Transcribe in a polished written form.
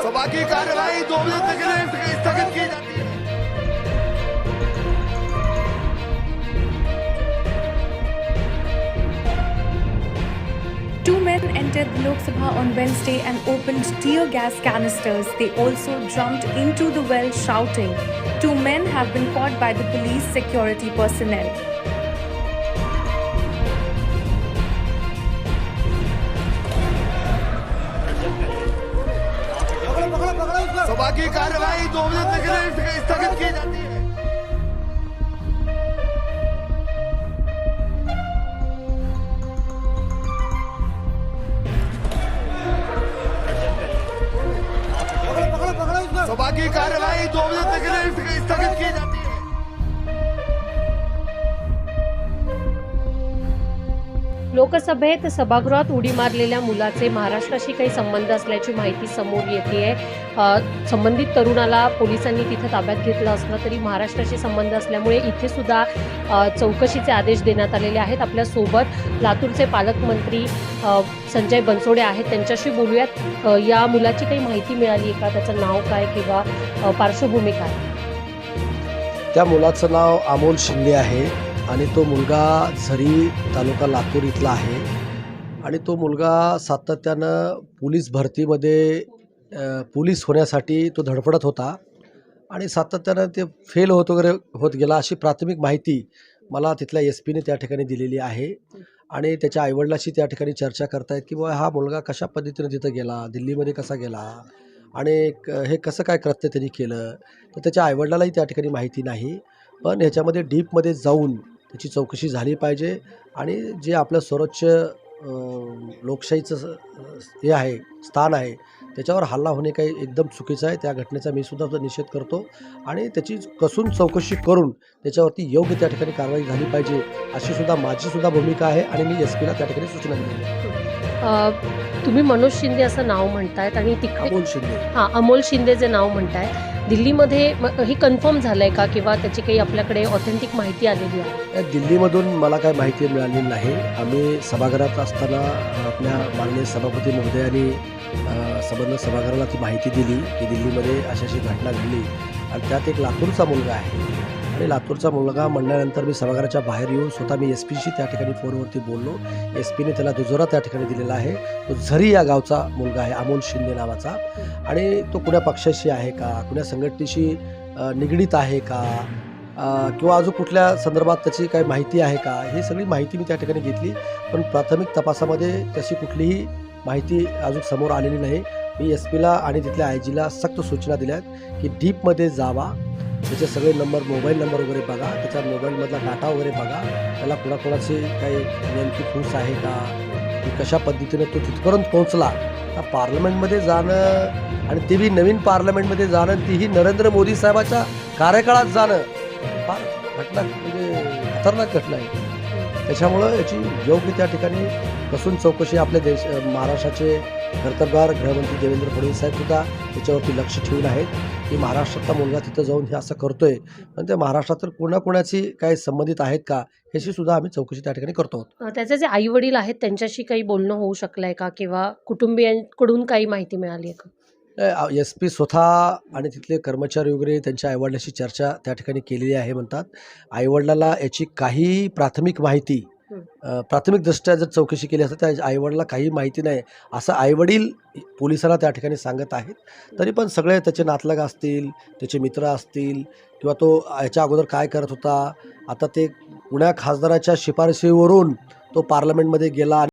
सभा की कार्यवाही 2 बजे तक के लिए स्थगित की जाती है। Two men entered the Lok Sabha on Wednesday and opened tear gas canisters. They also jumped into the well shouting. 2 men have been caught by the police security personnel. सभा की कार्यवाही 2 बजे तक के लिए स्थगित की जाती है। सभा की कार्यवाही 2 बजे तक के लिए स्थगित की जाती है। लोकसभेत सभागृहात उडी मारलेल्या मुलाचे महाराष्ट्राशी काही संबंध असल्याची माहिती समोर येते. संबंधित तरुणाला पोलिसांनी तिथे ताब्यात घेतलं असलं तरी महाराष्ट्राशी संबंध असल्यामुळे इथे सुद्धा चौकशीचे आदेश देण्यात आलेले आहेत. आपल्यासोबत लातूरचे पालकमंत्री संजय बनसोडे आहेत, त्यांच्याशी बोलूयात. या मुलाची काही माहिती मिळाली आहे का? त्याचं नाव काय किंवा पार्श्वभूमी काय? त्या मुलाचं नाव अमोल शिंदे आहे आणि तो मुलगा झरी तालुका लातूर इथला आहे आणि तो मुलगा सातत्यानं पोलीस भरतीमध्ये पोलीस होण्यासाठी तो धडपडत होता आणि सातत्यानं ते फेल होत गेला अशी प्राथमिक माहिती मला तिथल्या SP-ने त्या ठिकाणी दिलेली आहे. आणि त्याच्या आईवडिलाशी त्या ठिकाणी चर्चा करतायत की बाबा हा मुलगा कशा पद्धतीनं तिथं गेला, दिल्लीमध्ये कसा गेला आणि हे कसं काय कृत्य त्यांनी केलं. तर त्याच्या आईवडिलालाही त्या ठिकाणी माहिती नाही. पण ह्याच्यामध्ये डीपमध्ये जाऊन त्याची चौकशी झाली पाहिजे आणि जे आपलं सर्वोच्च लोकशाहीचं हे आहे, स्थान आहे, त्याच्यावर हल्ला होणे काही एकदम चुकीचं आहे. त्या घटनेचा मी सुद्धा निषेध करतो आणि त्याची कसून चौकशी करून त्याच्यावरती योग्य त्या ठिकाणी कारवाई झाली पाहिजे अशी सुद्धा माझी सुद्धा भूमिका आहे आणि मी SP-ला त्या ठिकाणी सूचना दिली आहे. तुम्ही मनोज शिंदे असं नाव म्हणतायत आणि तिकडे अमोल शिंदे, अमोल शिंदे जे नाव म्हणताय, दिल्लीमध्ये हे कन्फर्म झालंय का किंवा त्याची काही आपल्याकडे ऑथेंटिक माहिती आलेली आहे? दिल्लीमधून मला काय माहिती मिळालेली नाही. आम्ही सभागृहात असताना आपल्या माननीय सभापती महोदयांनी संबंध सभागृहाला ती माहिती दिली की दिल्लीमध्ये अशी घटना घडली आणि त्यात एक लातूरचा मुलगा आहे आणि लातूरचा मुलगा म्हणल्यानंतर मी सभागृहाच्या बाहेर येऊन स्वतः मी SP-शी त्या ठिकाणी फोनवरती बोललो. SP-ने त्याला दुजोरा त्या ठिकाणी दिलेला आहे. तो झरी या गावचा मुलगा आहे, अमोल शिंदे नावाचा, आणि तो कुण्या पक्षाशी आहे का, कुण्या संघटनेशी निगडीत आहे का किंवा अजून कुठल्या संदर्भात त्याची काही माहिती आहे का, ही सगळी माहिती मी त्या ठिकाणी घेतली. पण प्राथमिक तपासामध्ये तशी कुठलीही माहिती अजून समोर आलेली नाही. मी SP-ला आणि तिथल्या IG-ला सक्त सूचना दिल्यात की डीपमध्ये जावा, त्याचे सगळे मोबाईल नंबर वगैरे बघा, त्याच्या मोबाईलमधला डाटा वगैरे बघा, त्याला कोणाकोणाची काही नेमकी फूस आहे का, की कशा पद्धतीने तो तिथपर्यंत पोहोचला. पार्लमेंटमध्ये जाणं आणि ते बी नवीन पार्लमेंटमध्ये जाणं, तीही नरेंद्र मोदी साहेबाच्या कार्यकाळात जाणं, फार घटना म्हणजे खतरनाक घटना आहे. त्याच्यामुळं याची योग्य त्या ठिकाणी कसून चौकशी आपल्या महाराष्ट्राचे कर्तबगार गृहमंत्री देवेंद्र फडणवीस साहेबसुद्धा त्याच्यावरती लक्ष ठेवून आहेत की महाराष्ट्रातला मुलगा तिथं जाऊन हे असं करतोय, पण ते महाराष्ट्रात कोणाकोणाची काही संबंधित आहेत का ह्याची सुद्धा आम्ही चौकशी त्या ठिकाणी करतो. त्याचे जे आई वडील आहेत त्यांच्याशी काही बोलणं होऊ शकलंय का किंवा कुटुंबियांकडून काही माहिती मिळाली आहे का? SP स्वतः आणि तिथले कर्मचारी वगैरे त्यांच्या आईवडिलांशी चर्चा त्या ठिकाणी केलेली आहे म्हणतात. आईवडिलाला याची काही प्राथमिक माहिती प्राथमिकदृष्ट्या जर चौकशी केली असता त्या आईवडिलाला काही माहिती नाही असं आईवडील पोलिसांना त्या ठिकाणी सांगत आहेत. तरी पण सगळे त्याचे नातलग असतील, त्याचे मित्र असतील किंवा तो याच्या अगोदर काय करत होता, आता ते पुण्या खासदाराच्या शिफारशीवरून तो पार्लमेंटमध्ये गेला